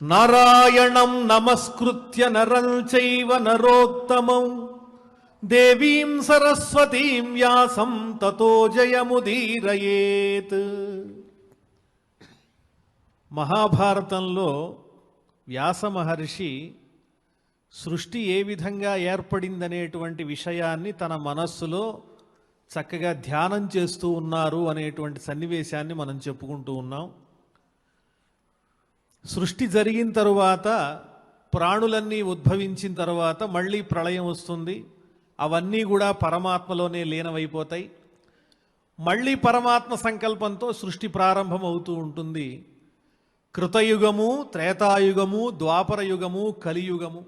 నారాయణం నమస్కృత్య నరం చైవ నరోత్తమం దేవీం సరస్వతీం వ్యాసం తతో జయముదీరయేత్. మహాభారతంలో వ్యాస మహర్షి సృష్టి ఏ విధంగా ఏర్పడిందనేటువంటి విషయాన్ని తన మనస్సులో చక్కగా ధ్యానం చేస్తూ ఉన్నారు అనేటువంటి సన్నివేశాన్ని మనం చెప్పుకుంటూ ఉన్నాం. సృష్టి జరిగిన తరువాత ప్రాణులన్నీ ఉద్భవించిన తర్వాత మళ్ళీ ప్రళయం వస్తుంది. అవన్నీ కూడా పరమాత్మలోనే లీనమైపోతాయి. మళ్ళీ పరమాత్మ సంకల్పంతో సృష్టి ప్రారంభం అవుతూ ఉంటుంది. కృతయుగము, త్రేతాయుగము, ద్వాపర యుగము, కలియుగము,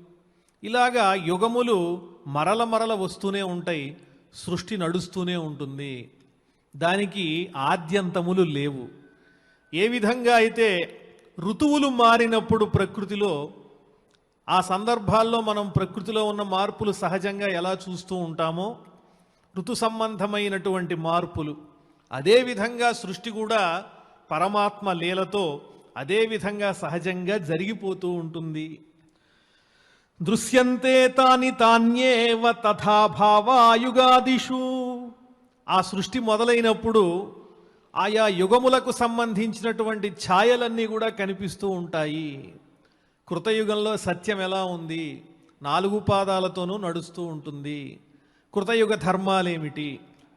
ఇలాగా యుగములు మరల వస్తూనే ఉంటాయి. సృష్టి నడుస్తూనే ఉంటుంది. దానికి ఆద్యంతములు లేవు. ఏ విధంగా అయితే ఋతువులు మారినప్పుడు ప్రకృతిలో ఆ సందర్భాల్లో మనం ప్రకృతిలో ఉన్న మార్పులు సహజంగా ఎలా చూస్తూ ఉంటామో, ఋతు సంబంధమైనటువంటి మార్పులు, అదేవిధంగా సృష్టి కూడా పరమాత్మ లీలతో అదేవిధంగా సహజంగా జరిగిపోతూ ఉంటుంది. దృశ్యంతే తాని తాన్యేవ తథా భావాయుగాదిషు. ఆ సృష్టి మొదలైనప్పుడు ఆయా యుగములకు సంబంధించినటువంటి ఛాయలన్నీ కూడా కనిపిస్తూ ఉంటాయి. కృతయుగంలో సత్యం ఎలా ఉంది? 4 పాదాలతోనూ నడుస్తూ ఉంటుంది. కృతయుగ ధర్మాలేమిటి,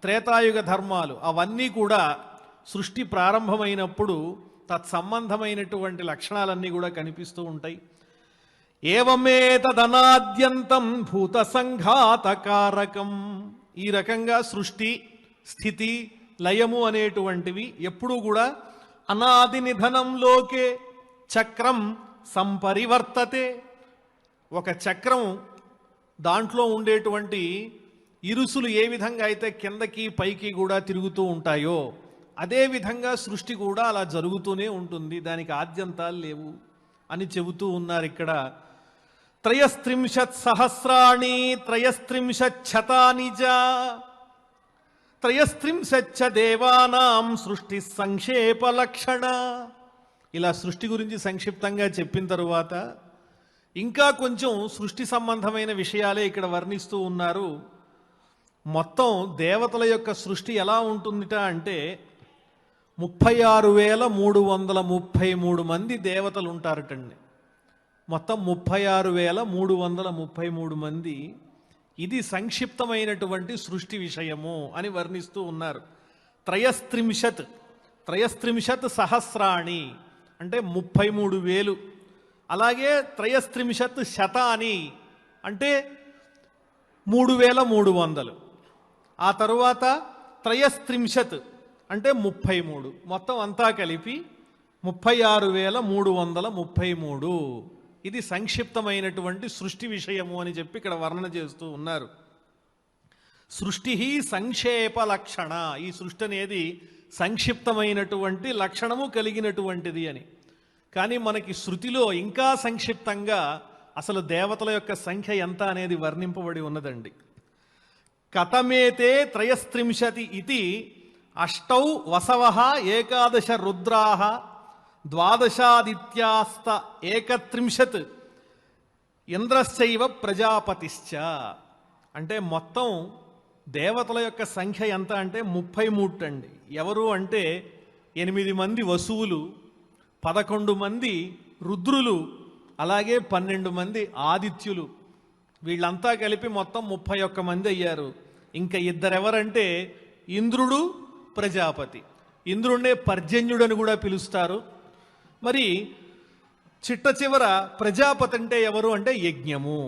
త్రేతాయుగ ధర్మాలు, అవన్నీ కూడా సృష్టి ప్రారంభమైనప్పుడు తత్సంబంధమైనటువంటి లక్షణాలన్నీ కూడా కనిపిస్తూ ఉంటాయి. ఏవమేతదనాద్యంతం భూత సంఘాతకారకం. ఈ రకంగా సృష్టి, స్థితి, లయము అనేటువంటివి ఎప్పుడూ కూడా అనాది నిధనంలోకే చక్రం సంపరివర్తతే. ఒక చక్రం దాంట్లో ఉండేటువంటి ఇరుసులు ఏ విధంగా అయితే కిందకి పైకి కూడా తిరుగుతూ ఉంటాయో అదేవిధంగా సృష్టి కూడా అలా జరుగుతూనే ఉంటుంది. దానికి ఆద్యంతాలు లేవు అని చెబుతూ ఉన్నారు ఇక్కడ. 33 సహస్రాణి 33 శతాని చ 33 దేవానాం సృష్టి సంక్షేప లక్షణ. ఇలా సృష్టి గురించి సంక్షిప్తంగా చెప్పిన తరువాత ఇంకా కొంచెం సృష్టి సంబంధమైన విషయాలే ఇక్కడ వర్ణిస్తూ ఉన్నారు. మొత్తం దేవతల యొక్క సృష్టి ఎలా ఉంటుందిట అంటే 36,333 మంది దేవతలు ఉంటారటండి. మొత్తం 36,333 మంది. ఇది సంక్షిప్తమైనటువంటి సృష్టి విషయము అని వర్ణిస్తూ ఉన్నారు. 33 సహస్రాణి అంటే 33,000. అలాగే 33 శతాని అంటే 3,300. ఆ తరువాత 33 అంటే 33. మొత్తం అంతా కలిపి 36,333. ఇది సంక్షిప్తమైనటువంటి సృష్టి విషయము అని చెప్పి ఇక్కడ వర్ణన చేస్తూ ఉన్నారు. సృష్టి సంక్షేప లక్షణ. ఈ సృష్టి అనేది సంక్షిప్తమైనటువంటి లక్షణము కలిగినటువంటిది అని. కానీ మనకి శృతిలో ఇంకా సంక్షిప్తంగా అసలు దేవతల యొక్క సంఖ్య ఎంత అనేది వర్ణింపబడి ఉన్నదండి. కథమేతే 33 ఇది 8 వసవః 11 రుద్రాః 12 31 ఇంద్రశ్చైవ ప్రజాపతిశ్చ. అంటే మొత్తం దేవతల యొక్క సంఖ్య ఎంత అంటే 33 అండి. ఎవరు అంటే 8 మంది వసువులు, 11 మంది రుద్రులు, అలాగే 12 మంది ఆదిత్యులు. వీళ్ళంతా కలిపి మొత్తం 31 మంది అయ్యారు. ఇంకా ఇద్దరెవరంటే ఇంద్రుడు, ప్రజాపతి. ఇంద్రుడినే పర్జన్యుడని కూడా పిలుస్తారు. మరి చిట్ట చివర ప్రజాపతి అంటే ఎవరు అంటే యజ్ఞము.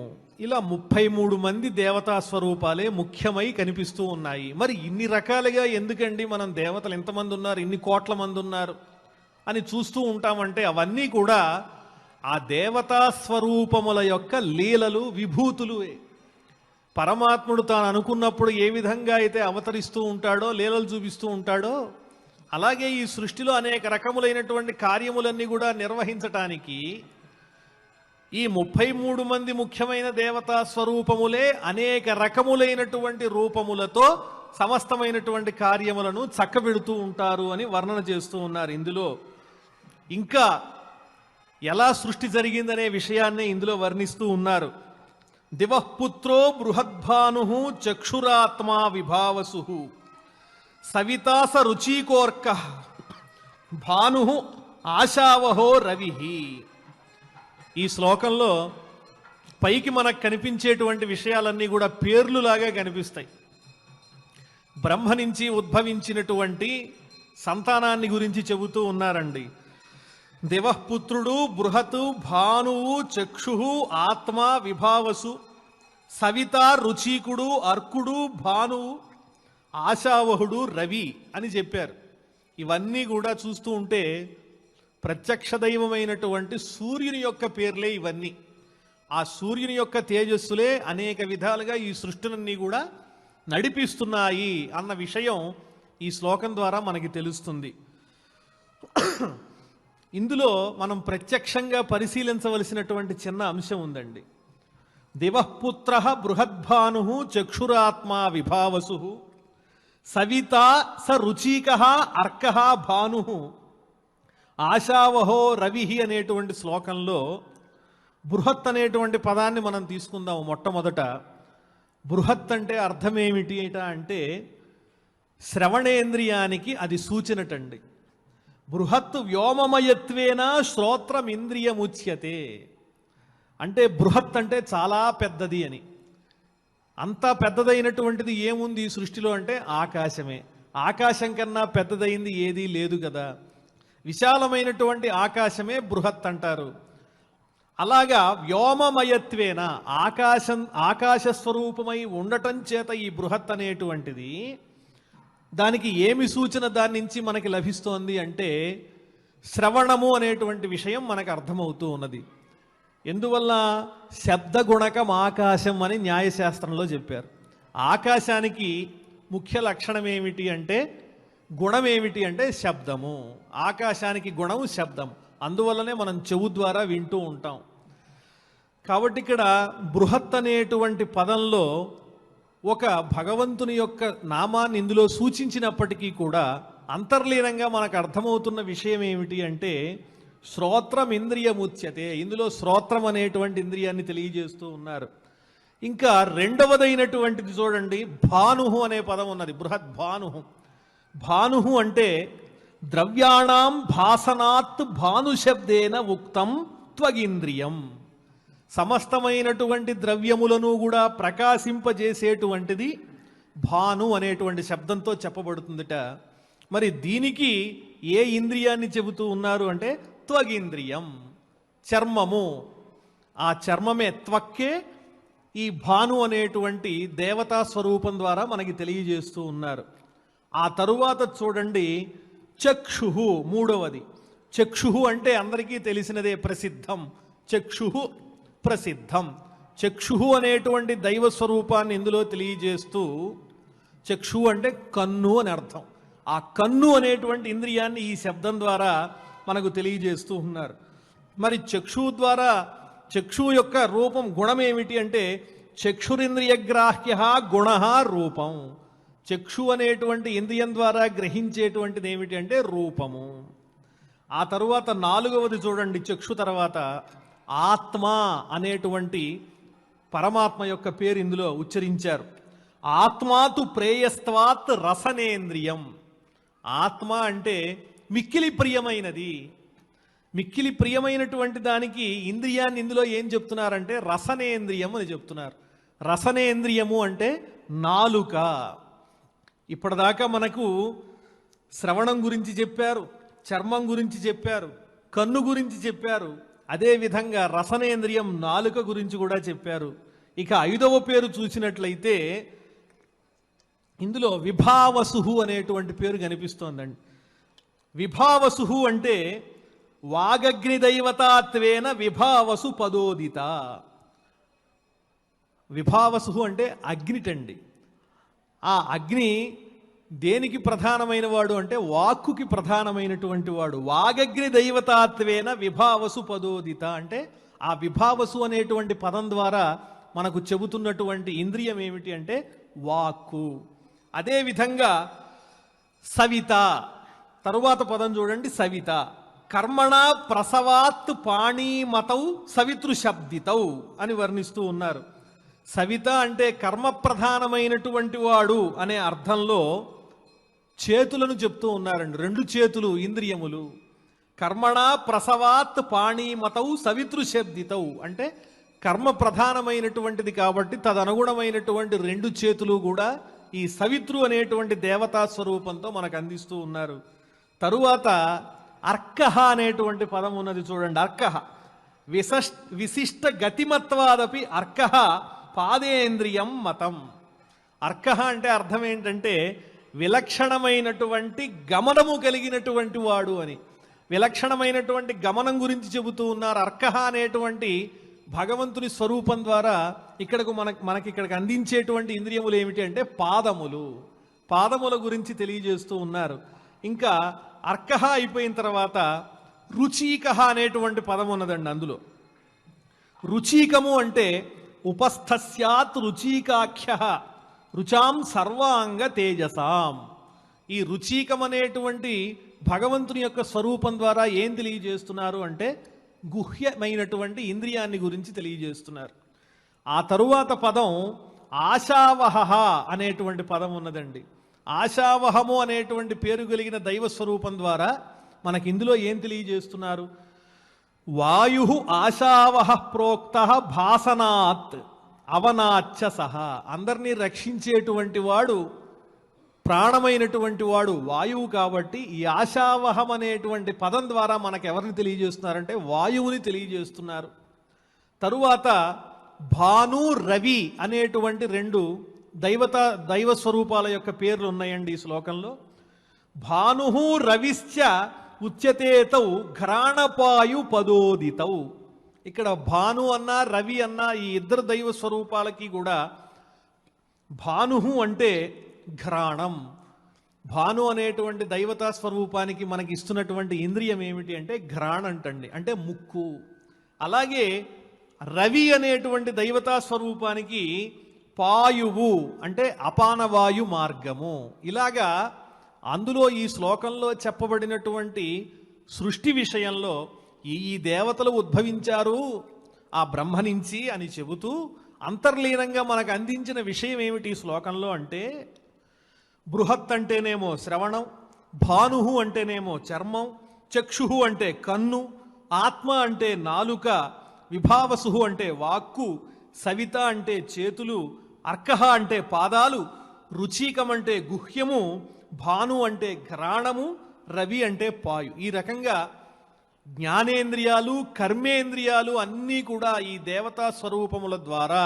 ఇలా 33 మంది దేవతా స్వరూపాలే ముఖ్యమై కనిపిస్తూ ఉన్నాయి. మరి ఇన్ని రకాలుగా ఎందుకండి మనం దేవతలు ఎంతమంది ఉన్నారు, ఇన్ని కోట్ల మంది ఉన్నారు అని చూస్తూ ఉంటామంటే అవన్నీ కూడా ఆ దేవతా స్వరూపముల యొక్క లీలలు, విభూతులు. పరమాత్ముడు తాను అనుకున్నప్పుడు ఏ విధంగా అయితే అవతరిస్తూ ఉంటాడో, లీలలు చూపిస్తూ ఉంటాడో, అలాగే ఈ సృష్టిలో అనేక రకములైనటువంటి కార్యములన్నీ కూడా నిర్వహించటానికి ఈ 33 మంది ముఖ్యమైన దేవతా స్వరూపములే అనేక రకములైనటువంటి రూపములతో సమస్తమైనటువంటి కార్యములను చక్కబెడుతూ ఉంటారు అని వర్ణన చేస్తూ ఉన్నారు. ఇందులో ఇంకా ఎలా సృష్టి జరిగిందనే విషయాన్ని ఇందులో వర్ణిస్తూ ఉన్నారు. దివఃపుత్రో బృహద్భాను చక్షురాత్మా విభావసు సవితాస రుచీకోర్క భాను ఆశావహో రవి. ఈ శ్లోకంలో పైకి మనకు కనిపించేటువంటి విషయాలన్నీ కూడా పేర్లులాగా కనిపిస్తాయి. బ్రహ్మ నుంచి ఉద్భవించినటువంటి సంతానాన్ని గురించి చెబుతూ ఉన్నారండి. దివఃపుత్రుడు బృహత్ భానువు చక్షు ఆత్మ విభావసు సవిత రుచీకుడు అర్కుడు భానువు ఆశావహుడు రవి అని చెప్పారు. ఇవన్నీ కూడా చూస్తూ ఉంటే ప్రత్యక్ష దైవమైనటువంటి సూర్యుని యొక్క పేర్లే ఇవన్నీ. ఆ సూర్యుని యొక్క తేజస్సులే అనేక విధాలుగా ఈ సృష్టినన్నీ కూడా నడిపిస్తున్నాయి అన్న విషయం ఈ శ్లోకం ద్వారా మనకి తెలుస్తుంది. ఇందులో మనం ప్రత్యక్షంగా పరిశీలించవలసినటువంటి చిన్న అంశం ఉందండి. దివఃపుత్ర బృహద్భాను చక్షురాత్మా విభావసు సవిత స రుచీక అర్క భాను ఆశావహో రవి అనేటువంటి శ్లోకంలో బృహత్ అనేటువంటి పదాన్ని మనం తీసుకుందాము. మొట్టమొదట బృహత్ అంటే అర్థమేమిటి అంటే శ్రవణేంద్రియానికి అది సూచనటండి. బృహత్ వ్యోమమయత్వేన శ్రోత్రమింద్రియముచ్యతే అంటే బృహత్ అంటే చాలా పెద్దది అని. అంత పెద్దదైనటువంటిది ఏముంది ఈ సృష్టిలో అంటే ఆకాశమే. ఆకాశం కన్నా పెద్దదైంది ఏదీ లేదు కదా. విశాలమైనటువంటి ఆకాశమే బృహత్ అంటారు. అలాగా వ్యోమమయత్వేన ఆకాశ స్వరూపమై ఉండటం చేత ఈ బృహత్ అనేటువంటిది దానికి ఏమి సూచన దాని నుంచి మనకి లభిస్తోంది అంటే శ్రవణము అనేటువంటి విషయం మనకు అర్థమవుతూ ఉన్నది. ఎందువల్ల శబ్దగుణకం ఆకాశం అని న్యాయశాస్త్రంలో చెప్పారు. ఆకాశానికి ముఖ్య లక్షణం ఏమిటి అంటే గుణం ఏమిటి అంటే శబ్దము. ఆకాశానికి గుణము శబ్దం. అందువల్లనే మనం చెవు ద్వారా వింటూ ఉంటాం. కాబట్టి ఇక్కడ బృహత్ అనేటువంటి పదంలో ఒక భగవంతుని యొక్క నామాన్ని ఇందులో సూచించినప్పటికీ కూడా అంతర్లీనంగా మనకు అర్థమవుతున్న విషయం ఏమిటి అంటే శ్రోత్రం ఇంద్రియముచ్యతే. ఇందులో శ్రోత్రం అనేటువంటి ఇంద్రియాన్ని తెలియజేస్తూ ఉన్నారు. ఇంకా రెండవదైనటువంటిది చూడండి, భాను అనే పదం ఉన్నది. బృహద్ భాను. భాను అంటే ద్రవ్యాణం భాసనాత్ భానుశబ్దేన ఉక్తం త్వగింద్రియం. సమస్తమైనటువంటి ద్రవ్యములను కూడా ప్రకాశింపజేసేటువంటిది భాను అనేటువంటి శబ్దంతో చెప్పబడుతుందిట. మరి దీనికి ఏ ఇంద్రియాన్ని చెబుతూ ఉన్నారు అంటే త్వగింద్రియం, చర్మము. ఆ చర్మమే త్వక్కే ఈ భాను అనేటువంటి దేవతా స్వరూపం ద్వారా మనకి తెలియజేస్తూ ఉన్నారు. ఆ తరువాత చూడండి చక్షు, మూడవది. చక్షు అంటే అందరికీ తెలిసినదే, ప్రసిద్ధం. చక్షు ప్రసిద్ధం. చక్షు అనేటువంటి దైవ స్వరూపాన్ని ఇందులో తెలియజేస్తూ చక్షు అంటే కన్ను అని అర్థం. ఆ కన్ను అనేటువంటి ఇంద్రియాన్ని ఈ శబ్దం ద్వారా మనకు తెలియజేస్తూ ఉన్నారు. మరి చక్షు ద్వారా చక్షు యొక్క రూపం గుణం ఏమిటి అంటే చక్షురింద్రియగ్రాహ్య గుణ రూపం. చక్షు అనేటువంటి ఇంద్రియం ద్వారా గ్రహించేటువంటిది ఏమిటి అంటే రూపము. ఆ తరువాత నాలుగవది చూడండి, చక్షు తర్వాత ఆత్మ అనేటువంటి పరమాత్మ యొక్క పేరు ఇందులో ఉచ్చరించారు. ఆత్మాతు ప్రేయస్త్వాత్ రసనేంద్రియం. ఆత్మ అంటే మిక్కిలి ప్రియమైనది. మిక్కిలి ప్రియమైనటువంటి దానికి ఇంద్రియాన్ని ఇందులో ఏం చెప్తున్నారంటే రసనేంద్రియం అని చెప్తున్నారు. రసనేంద్రియము అంటే నాలుక. ఇప్పటిదాకా మనకు శ్రవణం గురించి చెప్పారు, చర్మం గురించి చెప్పారు, కన్ను గురించి చెప్పారు. అదేవిధంగా రసనేంద్రియం నాలుక గురించి కూడా చెప్పారు. ఇక ఐదవ పేరు చూసినట్లయితే ఇందులో విభావసు అనేటువంటి పేరు కనిపిస్తోందండి. విభావసు అంటే వాగగ్నిదైవతాత్వేన విభావసు పదోదిత. విభావసు అంటే అగ్నిటండి. ఆ అగ్ని దేనికి ప్రధానమైన వాడు అంటే వాక్కుకి ప్రధానమైనటువంటి వాడు. వాగగ్ని దైవతాత్వేన విభావసు పదోదిత అంటే ఆ విభావసు అనేటువంటి పదం ద్వారా మనకు చెబుతున్నటువంటి ఇంద్రియం ఏమిటి అంటే వాక్కు. అదేవిధంగా సవిత, తరువాత పదం చూడండి సవిత. కర్మణ ప్రసవాత్ పాణీమతౌ సవితృశబ్దితౌ అని వర్ణిస్తూ ఉన్నారు. సవిత అంటే కర్మ ప్రధానమైనటువంటి వాడు అనే అర్థంలో చేతులను చెప్తూ ఉన్నారండి. రెండు చేతులు ఇంద్రియములు. కర్మణ ప్రసవాత్ పాణీమతౌ సవితృశబ్దితౌ అంటే కర్మ ప్రధానమైనటువంటిది కాబట్టి తదనుగుణమైనటువంటి రెండు చేతులు కూడా ఈ సవితృ అనేటువంటి దేవతా స్వరూపంతో మనకు అందిస్తూ ఉన్నారు. తరువాత అర్కః అనేటువంటి పదం ఉన్నది చూడండి. అర్కః విశిష్ట గతిమత్వాదపి అర్కః పాదేంద్రియం మతం. అర్కః అంటే అర్థం ఏంటంటే విలక్షణమైనటువంటి గమనము కలిగినటువంటి వాడు అని. విలక్షణమైనటువంటి గమనం గురించి చెబుతూ ఉన్నారు. అర్కః అనేటువంటి భగవంతుని స్వరూపం ద్వారా ఇక్కడకు మనకిక్కడికి అందించేటువంటి ఇంద్రియములు ఏమిటి అంటే పాదముల గురించి తెలియజేస్తూ ఉన్నారు. ఇంకా అర్కః అయిపోయిన తర్వాత రుచీకః అనేటువంటి పదం ఉన్నదండి. అందులో రుచీకము అంటే ఉపస్థస్యాత్ రుచీకాఖ్యః రుచాం సర్వాంగ తేజసాం. ఈ రుచీకం అనేటువంటి భగవంతుని యొక్క స్వరూపం ద్వారా ఏం తెలియజేస్తున్నారు అంటే గుహ్యమైనటువంటి ఇంద్రియాన్ని గురించి తెలియజేస్తున్నారు. ఆ తరువాత పదం ఆశావహ అనేటువంటి పదం ఉన్నదండి. ఆశావహము అనేటువంటి పేరు కలిగిన దైవ స్వరూపం ద్వారా మనకి ఇందులో ఏం తెలియజేస్తున్నారు? వాయు ఆశావహ ప్రోక్త భాసనాత్ అవనాచ్చ సహ. అందరినీ రక్షించేటువంటి వాడు, ప్రాణమైనటువంటి వాడు వాయువు కాబట్టి ఈ ఆశావహం అనేటువంటి పదం ద్వారా మనకు ఎవరిని తెలియజేస్తున్నారంటే వాయువుని తెలియజేస్తున్నారు. తరువాత భాను రవి అనేటువంటి రెండు దైవ స్వరూపాల యొక్క పేర్లు ఉన్నాయండి ఈ శ్లోకంలో. భాను రవిశ్చ ఉచ్యతేతౌ ఘ్రాణపాయు పదోదితౌ. ఇక్కడ భాను అన్నా రవి అన్నా ఈ ఇద్దరు దైవ స్వరూపాలకి కూడా భాను అంటే ఘ్రాణం. భాను అనేటువంటి దైవతా స్వరూపానికి మనకి ఇస్తున్నటువంటి ఇంద్రియం ఏమిటి అంటే ఘ్రాణంటండి, అంటే ముక్కు. అలాగే రవి అనేటువంటి దైవతా స్వరూపానికి పాయువు అంటే అపానవాయు మార్గము. ఇలాగా అందులో ఈ శ్లోకంలో చెప్పబడినటువంటి సృష్టి విషయంలో ఈ దేవతలు ఉద్భవించారు ఆ బ్రహ్మ నుంచి అని చెబుతూ అంతర్లీనంగా మనకు అందించిన విషయం ఏమిటి ఈ శ్లోకంలో అంటే బృహత్ అంటేనేమో శ్రవణం, భాను అంటేనేమో చర్మం, చక్షు అంటే కన్ను, ఆత్మ అంటే నాలుక, విభావసు అంటే వాక్కు, సవిత అంటే చేతులు, అర్కః అంటే పాదాలు, రుచీకం అంటే గుహ్యము, భాను అంటే ఘ్రాణము, రవి అంటే పాయు. ఈ రకంగా జ్ఞానేంద్రియాలు, కర్మేంద్రియాలు అన్నీ కూడా ఈ దేవతా స్వరూపముల ద్వారా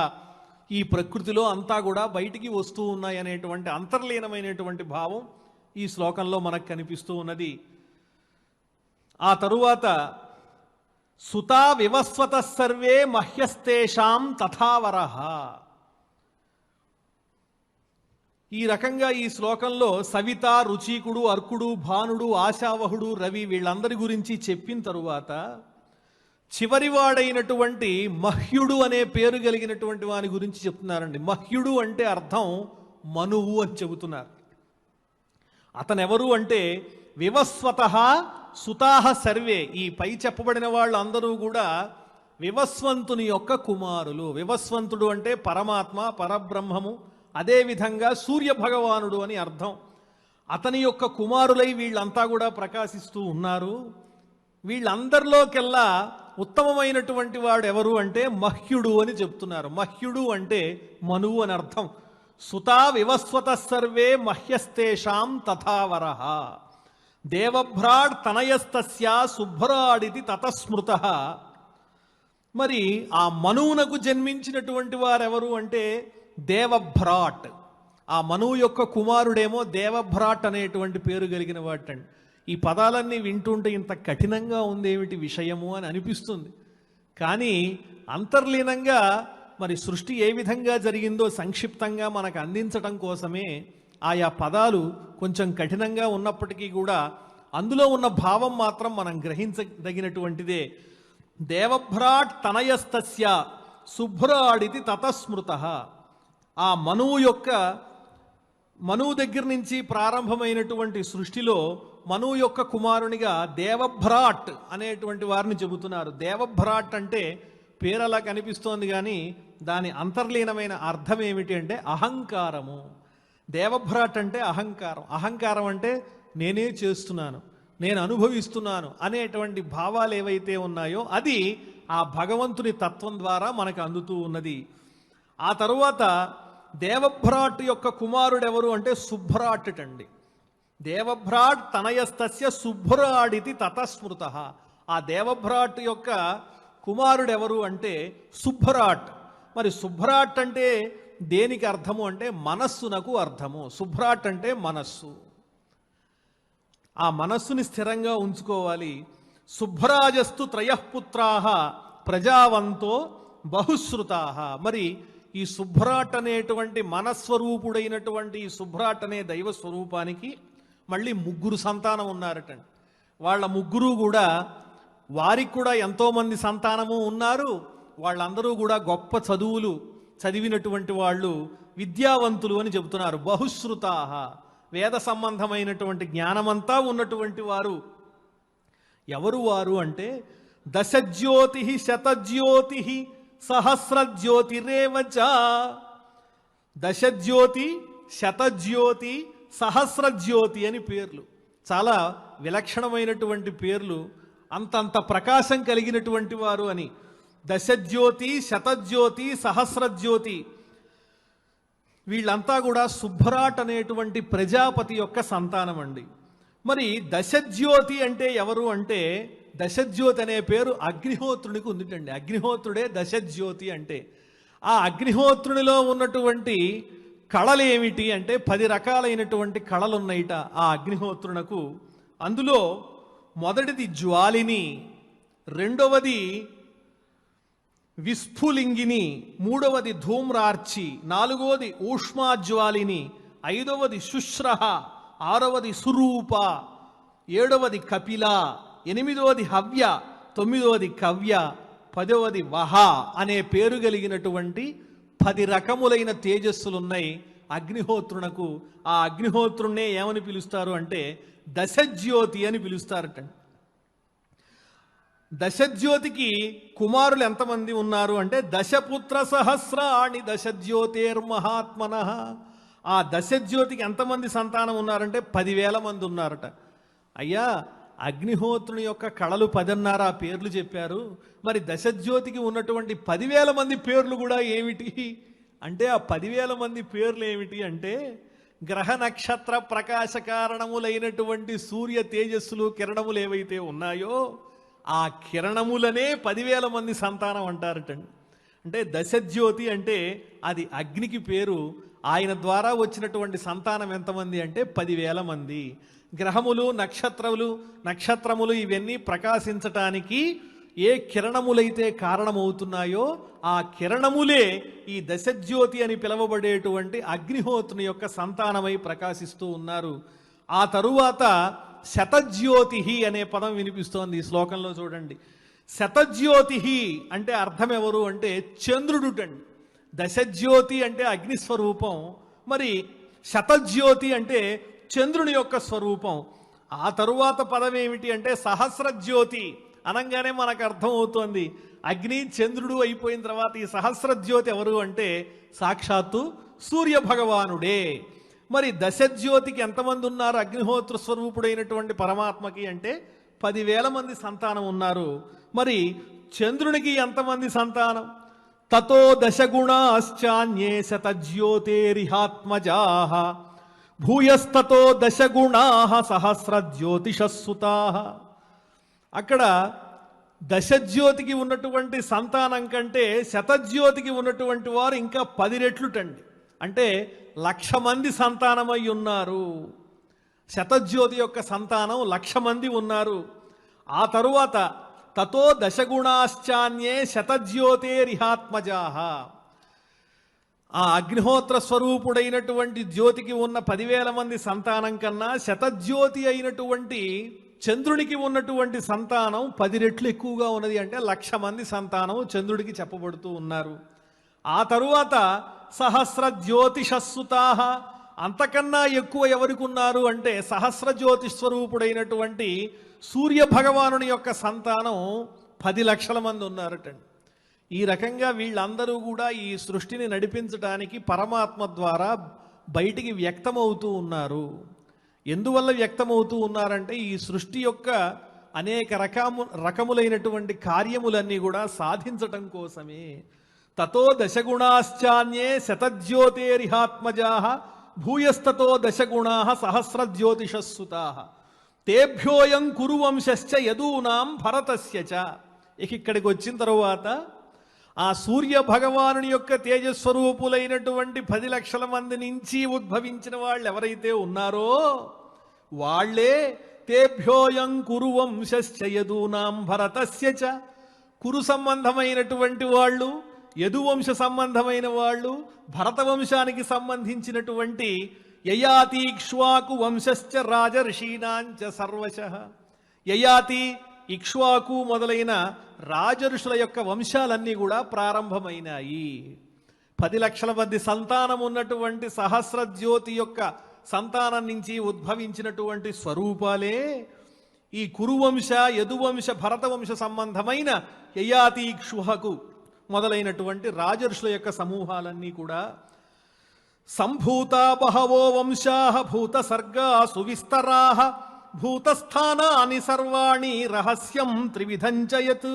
ఈ ప్రకృతిలో అంతా కూడా బయటికి వస్తూ ఉన్నాయి అనేటువంటి అంతర్లీనమైనటువంటి భావం ఈ శ్లోకంలో మనకు కనిపిస్తూ ఉన్నది. ఆ తరువాత సుతా వివస్వత సర్వే మహ్యస్తేషాం తథావరః. ఈ రకంగా ఈ శ్లోకంలో సవిత, రుచీకుడు, అర్కుడు, భానుడు, ఆశావహుడు, రవి వీళ్ళందరి గురించి చెప్పిన తరువాత చివరివాడైనటువంటి మహ్యుడు అనే పేరు కలిగినటువంటి వాని గురించి చెప్తున్నారండి. మహ్యుడు అంటే అర్థం మనువు అని చెబుతున్నారు. అతనెవరు అంటే వివస్వతః సుతాః సర్వే. ఈ పై చెప్పబడిన వాళ్ళు అందరూ కూడా వివస్వంతుని యొక్క కుమారులు. వివస్వంతుడు అంటే పరమాత్మ, పరబ్రహ్మము, అదేవిధంగా సూర్య భగవానుడు అని అర్థం. అతని యొక్క కుమారులై వీళ్ళంతా కూడా ప్రకాశిస్తూ ఉన్నారు. వీళ్ళందరిలోకెల్లా ఉత్తమమైనటువంటి వాడు ఎవరు అంటే మహ్యుడు అని చెప్తున్నారు. మహ్యుడు అంటే మనువు అని అర్థం. సుతా వివస్వత సర్వే మహ్యస్తేషాం తథావరః. దేవభ్రాడ్ తనయస్తస్య శుభ్రాడితి తతస్మృతః. మరి ఆ మనువునకు జన్మించినటువంటి వారెవరు అంటే దేవభ్రాట్. ఆ మనువు యొక్క కుమారుడేమో దేవభ్రాట్ అనేటువంటి పేరు కలిగిన వాటండి. ఈ పదాలన్నీ వింటుంటే ఇంత కఠినంగా ఉందేమిటి విషయము అని అనిపిస్తుంది. కానీ అంతర్లీనంగా మరి సృష్టి ఏ విధంగా జరిగిందో సంక్షిప్తంగా మనకు అందించటం కోసమే ఆయా పదాలు కొంచెం కఠినంగా ఉన్నప్పటికీ కూడా అందులో ఉన్న భావం మాత్రం మనం గ్రహించదగినటువంటిదే. దేవభ్రాట్ తనయస్తస్య శుభ్రాడితి తతస్మృతః. ఆ మనువు యొక్క మనువు దగ్గర నుంచి ప్రారంభమైనటువంటి సృష్టిలో మనువు యొక్క కుమారునిగా దేవభ్రాట్ అనేటువంటి వారిని చెబుతున్నారు. దేవభ్రాట్ అంటే పేరలా కనిపిస్తోంది, కానీ దాని అంతర్లీనమైన అర్థం ఏమిటి అంటే అహంకారము. దేవభ్రాట్ అంటే అహంకారం. అహంకారం అంటే నేనే చేస్తున్నాను, నేను అనుభవిస్తున్నాను అనేటువంటి భావాలు ఏవైతే ఉన్నాయో అది ఆ భగవంతుని తత్వం ద్వారా మనకు అందుతూ ఉన్నది. ఆ తరువాత దేవభ్రాట్ యొక్క కుమారుడు ఎవరు అంటే సుభ్రాట్ అండి. దేవభ్రాట్ తనయస్తస్య సుభ్రాడితి తతస్మృత. ఆ దేవభ్రాట్ యొక్క కుమారుడు ఎవరు అంటే సుభ్రాట్. మరి సుభ్రాట్ అంటే దేనికి అర్థము అంటే మనస్సునకు అర్థము. సుభ్రాట్ అంటే మనస్సు. ఆ మనస్సుని స్థిరంగా ఉంచుకోవాలి. శుభ్రాజస్తు త్రయఃపుత్రాః ప్రజావంతో బహుశ్రుతాః. మరి ఈ శుభ్రాట్ అనేటువంటి మనస్వరూపుడైనటువంటి ఈ శుభ్రాట్ అనే దైవ స్వరూపానికి మళ్ళీ 3 సంతానం ఉన్నారటండి. వాళ్ళ ముగ్గురు కూడా, వారికి కూడా ఎంతోమంది సంతానము ఉన్నారు. వాళ్ళందరూ కూడా గొప్ప చదువులు చదివినటువంటి వాళ్ళు, విద్యావంతులు అని చెబుతున్నారు. బహుశ్రుతాః, వేద సంబంధమైనటువంటి జ్ఞానమంతా ఉన్నటువంటి వారు. ఎవరు వారు అంటే దశజ్యోతి శతజ్యోతి సహస్రజ్యోతిరేవచ. దశజ్యోతి, శతజ్యోతి, సహస్రజ్యోతి అని పేర్లు. చాలా విలక్షణమైనటువంటి పేర్లు. అంతంత ప్రకాశం కలిగినటువంటి వారు అని. దశజ్యోతి, శతజ్యోతి, సహస్రజ్యోతి, వీళ్ళంతా కూడా సుభ్రాట్ అనేటువంటి ప్రజాపతి యొక్క సంతానం అండి. మరి దశజ్యోతి అంటే ఎవరు అంటే, దశజ్యోతి అనే పేరు అగ్నిహోత్రునికి ఉందిటండి. అగ్నిహోత్రుడే దశజ్యోతి అంటే. ఆ అగ్నిహోత్రునిలో ఉన్నటువంటి కళలు ఏమిటి అంటే 10 రకాలైనటువంటి కళలు ఉన్నాయిట ఆ అగ్నిహోత్రునకు. అందులో మొదటిది జ్వాలిని, రెండవది విస్ఫులింగిని, మూడవది ధూమ్రార్చి, నాలుగవది ఊష్మాజ్వాలిని, ఐదవది శుశ్రహ, ఆరవది సురూప, ఏడవది కపిల, ఎనిమిదవది హవ్య, తొమ్మిదవది కవ్య, 10వది వహ అనే పేరు కలిగినటువంటి 10 రకములైన తేజస్సులున్నాయి అగ్నిహోత్రునకు. ఆ అగ్నిహోత్రుణ్ణే ఏమని పిలుస్తారు అంటే దశజ్యోతి అని పిలుస్తారట. దశజ్యోతికి కుమారులు ఎంతమంది ఉన్నారు అంటే దశపుత్ర సహస్రాణి దశజ్యోతిర్మహాత్మన. ఆ దశజ్యోతికి ఎంతమంది సంతానం ఉన్నారంటే 10,000 మంది ఉన్నారట. అయ్యా, అగ్నిహోత్రుని యొక్క కళలు 10 ఆ పేర్లు చెప్పారు. మరి దశజ్యోతికి ఉన్నటువంటి 10,000 మంది పేర్లు కూడా ఏమిటి అంటే, ఆ 10,000 మంది పేర్లు ఏమిటి అంటే గ్రహ నక్షత్ర ప్రకాశ కారణములైనటువంటి సూర్య తేజస్సులు కిరణములు ఏవైతే ఉన్నాయో ఆ కిరణములనే 10,000 మంది సంతానం అంటారటండి. అంటే దశజ్యోతి అంటే అది అగ్నికి పేరు. ఆయన ద్వారా వచ్చినటువంటి సంతానం ఎంతమంది అంటే 10,000 మంది. గ్రహములు, నక్షత్రములు ఇవన్నీ ప్రకాశించటానికి ఏ కిరణములైతే కారణమవుతున్నాయో ఆ కిరణములే ఈ దశజ్యోతి అని పిలువబడేటువంటి అగ్నిహోత్రుని యొక్క సంతానమై ప్రకాశిస్తూ ఉన్నారు. ఆ తరువాత శతజ్యోతి అనే పదం వినిపిస్తోంది ఈ శ్లోకంలో. చూడండి, శతజ్యోతి అంటే అర్థం ఎవరు అంటే చంద్రుడుటండి. దశజ్యోతి అంటే అగ్నిస్వరూపం, మరి శతజ్యోతి అంటే చంద్రుని యొక్క స్వరూపం. ఆ తరువాత పదం ఏమిటి అంటే సహస్రజ్యోతి అనగానే మనకు అర్థం అవుతోంది. అగ్ని చంద్రుడు అయిపోయిన తర్వాత ఈ సహస్రజ్యోతి ఎవరు అంటే సాక్షాత్తు సూర్య భగవానుడే. మరి దశజ్యోతికి ఎంతమంది ఉన్నారు అగ్నిహోత్ర స్వరూపుడైనటువంటి పరమాత్మకి అంటే 10,000 మంది సంతానం ఉన్నారు. మరి చంద్రునికి ఎంతమంది సంతానం? తతో దశగుణాశ్చాన్యే శతజ్యోతిరిహాత్మజాః భూయస్తతో దశగుణాః సహస్రజ్యోతిషస్సుతాః. అక్కడ దశజ్యోతికి ఉన్నటువంటి సంతానం కంటే శతజ్యోతికి ఉన్నటువంటి వారు ఇంకా 10 రెట్లుటండి. అంటే 1,00,000 మంది సంతానమై ఉన్నారు. శతజ్యోతి యొక్క సంతానం 1,00,000 మంది ఉన్నారు. ఆ తరువాత తతో దశగుణాశ్చాన్యే శతజ్యోతిరిహాత్మజాః. ఆ అగ్నిహోత్ర స్వరూపుడైనటువంటి జ్యోతికి ఉన్న 10,000 మంది సంతానం కన్నా శతజ్యోతి అయినటువంటి చంద్రునికి ఉన్నటువంటి సంతానం 10 రెట్లు ఎక్కువగా ఉన్నది. అంటే 1,00,000 మంది సంతానం చంద్రుడికి చెప్పబడుతూ ఉన్నారు. ఆ తరువాత సహస్రజ్యోతిషస్సుతాః, అంతకన్నా ఎక్కువ ఎవరికి ఉన్నారు అంటే సహస్రజ్యోతి స్వరూపుడైనటువంటి సూర్య భగవానుని యొక్క సంతానం 10 లక్షల మంది ఉన్నారటండి. ఈ రకంగా వీళ్ళందరూ కూడా ఈ సృష్టిని నడిపించడానికి పరమాత్మ ద్వారా బయటికి వ్యక్తమవుతూ ఉన్నారు. ఎందువల్ల వ్యక్తమవుతూ ఉన్నారంటే ఈ సృష్టి యొక్క అనేక రకములైనటువంటి కార్యములన్నీ కూడా సాధించటం కోసమే. తతో దశగుణాశ్చాన్యే శతజ్యోతిరిహాత్మజా భూయస్తతో దశగుణా సహస్రజ్యోతిషస్సుతా తేభ్యోయం కురువంశ్చ యదూనాం భరతస్య చ. ఇక్కడికి వచ్చిన తరువాత ఆ సూర్య భగవానుని యొక్క తేజస్వరూపులైనటువంటి 10 లక్షల మంది నుంచి ఉద్భవించిన వాళ్ళు ఎవరైతే ఉన్నారో వాళ్లే తేభ్యోయం కురువంశ్చ యదూనాం భరతస్య చ. కురు సంబంధమైనటువంటి వాళ్ళు, యదువంశ సంబంధమైన వాళ్ళు, భరతవంశానికి సంబంధించినటువంటి యయాతీక్ష్వాకు వంశశ్చ రాజర్షీణాంచ సర్వశః. యయాతి, ఇక్ష్వాకు మొదలైన రాజఋషుల యొక్క వంశాలన్నీ కూడా ప్రారంభమైనాయి. 10 లక్షల మంది సంతానం ఉన్నటువంటి సహస్రజ్యోతి యొక్క సంతానం నుంచి ఉద్భవించినటువంటి స్వరూపాలే ఈ కురువంశ, యదువంశ, భరతవంశ సంబంధమైన యయాతీక్ష్వకు మొదలైనటువంటి రాజఋషుల యొక్క సమూహాలన్నీ కూడా. సంభూత బహవో వంశా భూత సర్గా సువిస్తరా భూతస్థానాని సర్వాణి రహస్యం త్రివిధంచయత్.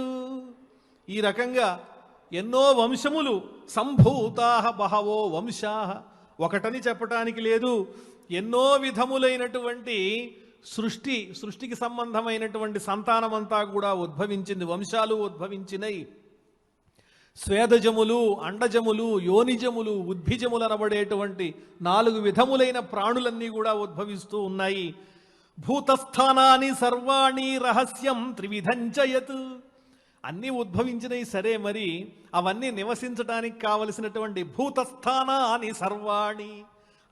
ఈ రకంగా ఎన్నో వంశములు, సంభూతా బహవో వంశా, ఒకటని చెప్పటానికి లేదు, ఎన్నో విధములైనటువంటి సృష్టికి సంబంధమైనటువంటి సంతానమంతా కూడా ఉద్భవించింది, వంశాలు ఉద్భవించినాయి. స్వేదజములు, అండజములు, యోనిజములు, ఉద్భిజములు అనబడేటువంటి 4 విధములైన ప్రాణులన్నీ కూడా ఉద్భవిస్తూ ఉన్నాయి. భూతస్థానాని సర్వాణి రహస్యం త్రివిధంచయత్. అన్నీ ఉద్భవించినవి సరే, మరి అవన్నీ నివసించడానికి కావలసినటువంటి భూతస్థానాని సర్వాణి,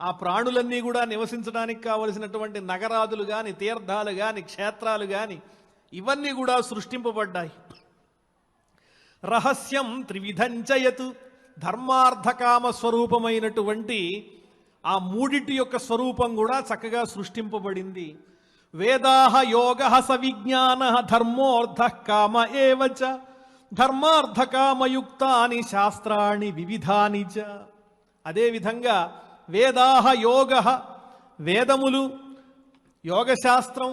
ఆ ప్రాణులన్నీ కూడా నివసించడానికి కావలసినటువంటి నగరాదులు గాని, తీర్థాలు గాని, క్షేత్రాలు గాని ఇవన్నీ కూడా సృష్టింపబడ్డాయి. రహస్యం త్రివిధంచయత్. ధర్మార్థకామ స్వరూపమైనటువంటి ఆ మూడిటి యొక్క స్వరూపం కూడా చక్కగా సృష్టింపబడింది. వేదాహ యోగ సవిజ్ఞాన ధర్మోర్థ కామ ఏవచ ధర్మార్థకామయుక్తాని శాస్త్రాణి వివిధాని చ. అదేవిధంగా వేదాహ యోగ, వేదములు, యోగశాస్త్రం,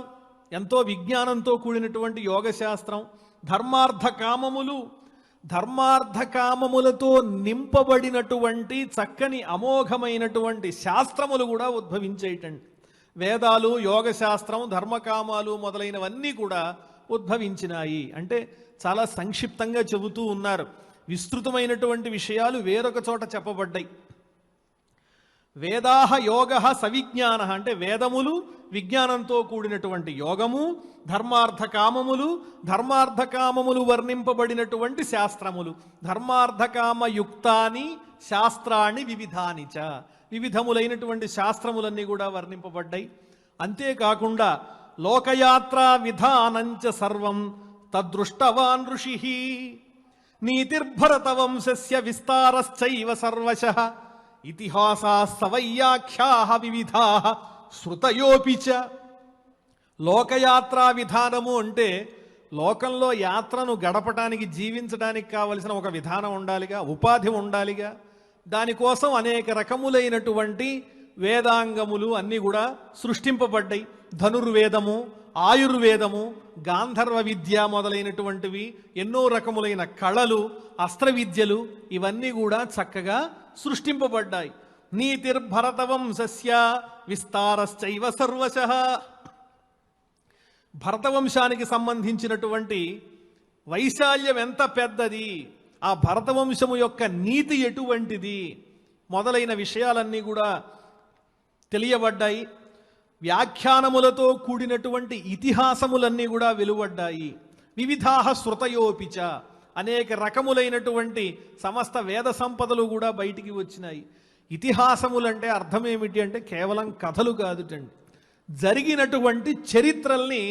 ఎంతో విజ్ఞానంతో కూడినటువంటి యోగశాస్త్రం, ధర్మార్థకామములు, ధర్మార్థకామములతో నింపబడినటువంటి చక్కని అమోఘమైనటువంటి శాస్త్రములు కూడా ఉద్భవించేటండి. వేదాలు, యోగశాస్త్రం, ధర్మకామాలు మొదలైనవన్నీ కూడా ఉద్భవించినాయి. అంటే చాలా సంక్షిప్తంగా చెబుతూ ఉన్నారు. విస్తృతమైనటువంటి విషయాలు వేరొక చోట చెప్పబడ్డాయి. వేదాహ యోగ సవిజ్ఞాన అంటే వేదములు, విజ్ఞానంతో కూడినటువంటి యోగము, ధర్మార్థకామములు, ధర్మార్థకామములు వర్ణింపబడినటువంటి శాస్త్రములు, ధర్మార్థకామయుక్తాని శాస్త్రాన్ని వివిధాని చ. వివిధములైనటువంటి శాస్త్రములన్నీ కూడా వర్ణింపబడ్డాయి. అంతేకాకుండా లోకయాత్రా విధానంచ సర్వం తదృష్టవాన్ ఋషి నీతిర్భరత వంశస్య విస్తారశ్చైవ సర్వశః ఇతిహాసాస్తవయ్యాఖ్యా వివిధా శృతయోపి చ. లోకయాత్రా విధానము అంటే లోకంలో యాత్రను గడపటానికి, జీవించడానికి కావలసిన ఒక విధానం ఉండాలిగా, ఉపాధి ఉండాలిగా. దానికోసం అనేక రకములైనటువంటి వేదాంగములు అన్నీ కూడా సృష్టింపబడ్డాయి. ధనుర్వేదము, ఆయుర్వేదము, గాంధర్వ విద్య మొదలైనటువంటివి, ఎన్నో రకములైన కళలు, అస్త్ర విద్యలు ఇవన్నీ కూడా చక్కగా సృష్టింపబడ్డాయి. నీతిర్భరతవంశస్య విస్తారశ్చైవ సర్వశః. భరతవంశానికి సంబంధించినటువంటి వైశాల్యం ఎంత పెద్దది, ఆ భరతవంశము యొక్క నీతి ఎటువంటిది మొదలైన విషయాలన్నీ కూడా తెలియబడ్డాయి. వ్యాఖ్యానములతో కూడినటువంటి ఇతిహాసములన్నీ కూడా వెలువడ్డాయి. వివిధాః శృతయోపిచ, అనేక రకములైనటువంటి సమస్త వేద సంపదలు కూడా బయటికి వచ్చినాయి. ఇతిహాసములంటే అర్థం ఏమిటి అంటే కేవలం కథలు కాదుటండి, జరిగినటువంటి చరిత్రల్ని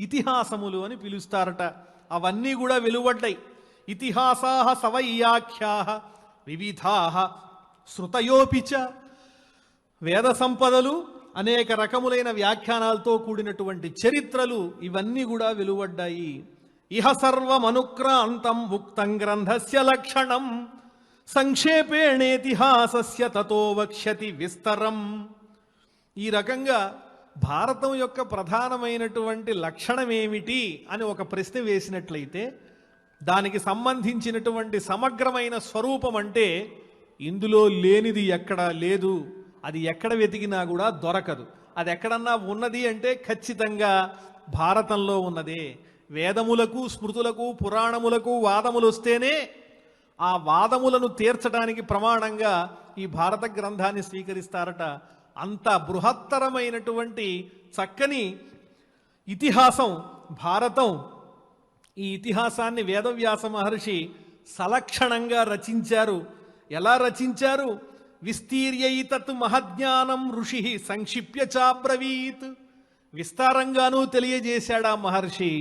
ఇతిహాసములు అని పిలుస్తారట. అవన్నీ కూడా వెలువడ్డాయి. ఇతిహాసాః సవయ్యాఖ్యాః వివిధాః శృతయోపిచ. వేద సంపదలు, అనేక రకములైన వ్యాఖ్యానాలతో కూడినటువంటి చరిత్రలు ఇవన్నీ కూడా వెలువడ్డాయి. ఇహ సర్వమనుక్రాంతం ఉక్తం గ్రంథస్య లక్షణం సంక్షేపేణేతిహాసస్య తతో వక్ష్యతి విస్తరం. ఈ రకంగా భారతం యొక్క ప్రధానమైనటువంటి లక్షణం ఏమిటి అని ఒక ప్రశ్న వేసినట్లయితే దానికి సంబంధించినటువంటి సమగ్రమైన స్వరూపం అంటే ఇందులో లేనిది ఎక్కడా లేదు, అది ఎక్కడ వెతికినా కూడా దొరకదు. అది ఎక్కడన్నా ఉన్నది అంటే ఖచ్చితంగా భారతంలో ఉన్నదే. వేదములకు, స్మృతులకు, పురాణములకు వాదములు వస్తేనే ఆ వాదములను తీర్చడానికి ప్రమాణంగా ఈ భారత గ్రంథాన్ని స్వీకరిస్తారట. అంత బృహత్తరమైనటువంటి చక్కని ఇతిహాసం భారతం. ఈ ఇతిహాసాన్ని వేదవ్యాస మహర్షి సలక్షణంగా రచించారు. ఎలా రచించారు? విస్తీర్యైతత్ మహజ్ఞానం ఋషి సంక్షిప్య చాబ్రవీత్. విస్తారంగానూ తెలియజేశాడు ఆ మహర్షి,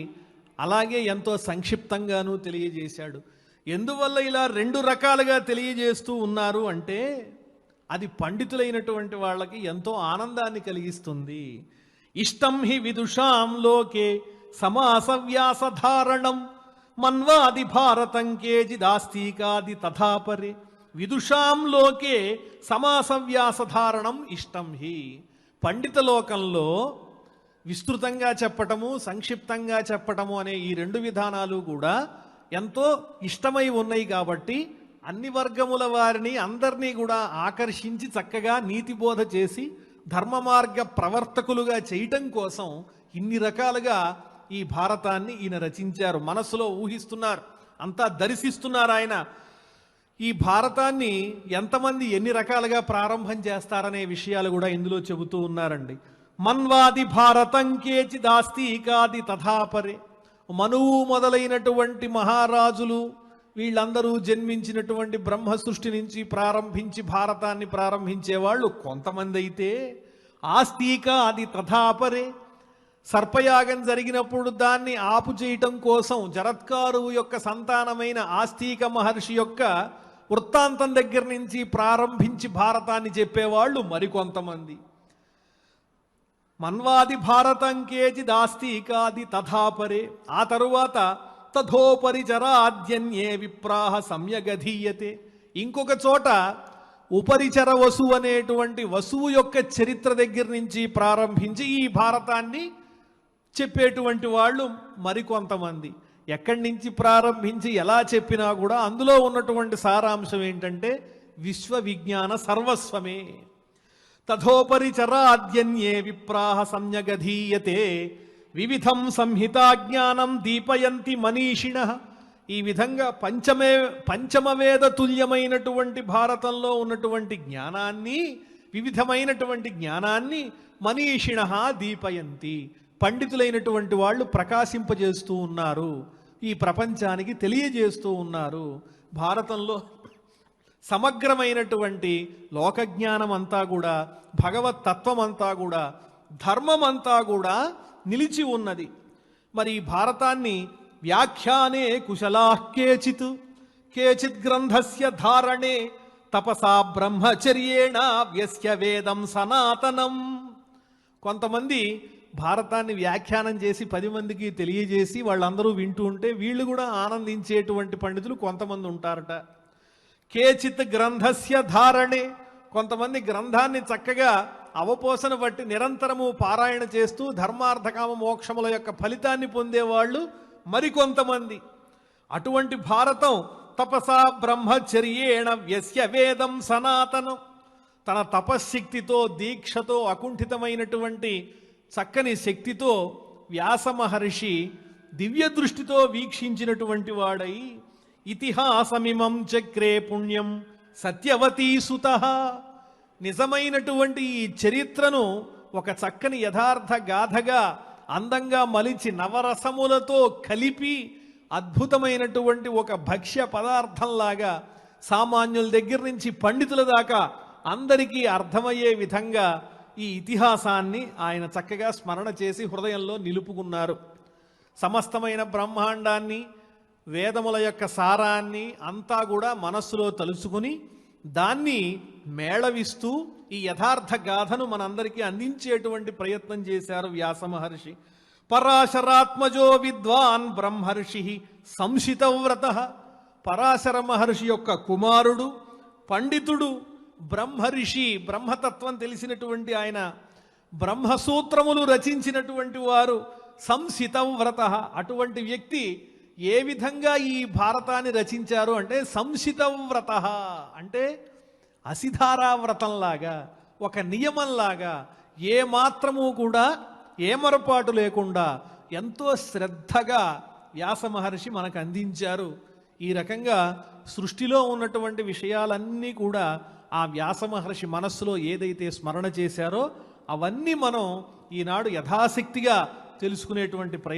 అలాగే ఎంతో సంక్షిప్తంగానూ తెలియజేశాడు. ఎందువల్ల ఇలా రెండు రకాలుగా తెలియజేస్తూ ఉన్నారు అంటే అది పండితులైనటువంటి వాళ్ళకి ఎంతో ఆనందాన్ని కలిగిస్తుంది. ఇష్టం హి విదుషాం లోకే సమాసవ్యాసధారణం మన్వాది భారతం కేజిదాస్తికాది తథాపరే. విదుషాం లోకే సమాసవ్యాసధారణం ఇష్టం హి. పండిత లోకంలో విస్తృతంగా చెప్పటము, సంక్షిప్తంగా చెప్పటము అనే ఈ రెండు విధానాలు కూడా ఎంతో ఇష్టమై ఉన్నాయి. కాబట్టి అన్ని వర్గముల వారిని అందరినీ కూడా ఆకర్షించి చక్కగా నీతిబోధ చేసి ధర్మ మార్గ ప్రవర్తకులుగా చేయటం కోసం ఇన్ని రకాలుగా ఈ భారతాన్ని ఈయన రచించారు. మనసులో ఊహిస్తున్నారు, అంతా దర్శిస్తున్నారు ఆయన. ఈ భారతాన్ని ఎంతమంది ఎన్ని రకాలుగా ప్రారంభం చేస్తారనే విషయాలు కూడా ఇందులో చెబుతూ ఉన్నారండి. మన్వాది భారతం కేచిదాస్తికాది తథాపరే. మనువు మొదలైనటువంటి మహారాజులు వీళ్ళందరూ జన్మించినటువంటి బ్రహ్మ సృష్టి నుంచి ప్రారంభించి భారతాన్ని ప్రారంభించేవాళ్ళు కొంతమంది అయితే, ఆస్తికాది తథాపరే. సర్పయాగం జరిగినప్పుడు దాన్ని ఆపు చేయటం కోసం జరత్కారువు యొక్క సంతానమైన ఆస్తిక మహర్షి యొక్క వృత్తాంతం దగ్గర నుంచి ప్రారంభించి భారతాన్ని చెప్పేవాళ్ళు మరికొంతమంది. మన్వాది భారతం కేచిదాస్తికాది తథాపరే. ఆ తరువాత తథోపరిచరాద్యన్యే విప్రాహ సమ్యగధీయతే. ఇంకొక చోట ఉపరిచర వసువు అనేటువంటి వసువు యొక్క చరిత్ర దగ్గర నుంచి ప్రారంభించి ఈ భారతాన్ని చెప్పేటువంటి వాళ్ళు మరికొంతమంది. ఎక్కడి నుంచి ప్రారంభించి ఎలా చెప్పినా కూడా అందులో ఉన్నటువంటి సారాంశం ఏంటంటే విశ్వ విజ్ఞాన సర్వస్వమే. తథోపరిచరాద్యన్యే విప్రాహ సమ్యగధీయతే వివిధం సంహితాజ్ఞానం దీపయంతి మనీషిణ. ఈ విధంగా పంచమవేద తుల్యమైనటువంటి భారతంలో ఉన్నటువంటి జ్ఞానాన్ని, వివిధమైనటువంటి జ్ఞానాన్ని మనీషిణ దీపయంతి, పండితులైనటువంటి వాళ్ళు ప్రకాశింపజేస్తూ ఉన్నారు, ఈ ప్రపంచానికి తెలియజేస్తూ ఉన్నారు. భారతంలో సమగ్రమైనటువంటి లోకజ్ఞానం అంతా కూడా, భగవత్ తత్వం అంతా కూడా, ధర్మం అంతా కూడా నిలిచి ఉన్నది. మరి ఈ భారతాన్ని వ్యాఖ్యానే కుశలాః కేచిత్ గ్రంథస్య ధారణే తపసా బ్రహ్మచర్యేణ వ్యస్య వేదం సనాతనం. కొంతమంది భారతాన్ని వ్యాఖ్యానం చేసి 10 మందికి తెలియజేసి వాళ్ళందరూ వింటూ ఉంటే వీళ్ళు కూడా ఆనందించేటువంటి పండితులు కొంతమంది ఉంటారట. కేచిత్ గ్రంథస్య ధారణే. కొంతమంది గ్రంథాన్ని చక్కగా అవపోసన బట్టి నిరంతరము పారాయణ చేస్తూ ధర్మార్థకామ మోక్షముల యొక్క ఫలితాన్ని పొందేవాళ్ళు మరికొంతమంది. అటువంటి భారతం తపసా బ్రహ్మచర్యేణ వ్యస్య వేదం సనాతనం. తన తపశ్శక్తితో, దీక్షతో, అకుంఠితమైనటువంటి చక్కని శక్తితో వ్యాస మహర్షి దివ్య దృష్టితో వీక్షించినటువంటి వాడై ఇతిహాసమిమం చక్రే పుణ్యం సత్యవతీ సుతః. నిజమైనటువంటి ఈ చరిత్రను ఒక చక్కని యథార్థ గాథగా అందంగా మలిచి నవరసములతో కలిపి అద్భుతమైనటువంటి ఒక భక్ష్య పదార్థంలాగా సామాన్యుల దగ్గర నుంచి పండితుల దాకా అందరికీ అర్థమయ్యే విధంగా ఈ ఇతిహాసాన్ని ఆయన చక్కగా స్మరణ చేసి హృదయంలో నిలుపుకున్నారు. సమస్తమైన బ్రహ్మాండాన్ని, వేదముల యొక్క సారాన్ని అంతా కూడా మనస్సులో తలుచుకుని దాన్ని మేళవిస్తూ ఈ యథార్థ గాథను మనందరికీ అందించేటువంటి ప్రయత్నం చేశారు వ్యాస మహర్షి. పరాశరాత్మజో విద్వాన్ బ్రహ్మర్షి సంశితవ్రత. పరాశర మహర్షి యొక్క కుమారుడు, పండితుడు, బ్రహ్మర్షి, బ్రహ్మతత్వం తెలిసినటువంటి ఆయన, బ్రహ్మసూత్రములు రచించినటువంటి వారు, సంశితవ్రత. అటువంటి వ్యక్తి ఏ విధంగా ఈ భారతాన్ని రచించారు అంటే సంశితవ్రత అంటే అసిధారావ్రతంలాగా, ఒక నియమంలాగా, ఏ మాత్రము కూడా ఏమరపాటు లేకుండా ఎంతో శ్రద్ధగా వ్యాస మహర్షి మనకు అందించారు. ఈ రకంగా సృష్టిలో ఉన్నటువంటి విషయాలన్నీ కూడా ఆ వ్యాస మహర్షి మనస్సులో ఏదైతే స్మరణ చేశారో అవన్నీ మనం ఈనాడు యథాశక్తిగా తెలుసుకునేటువంటి ప్రయత్నం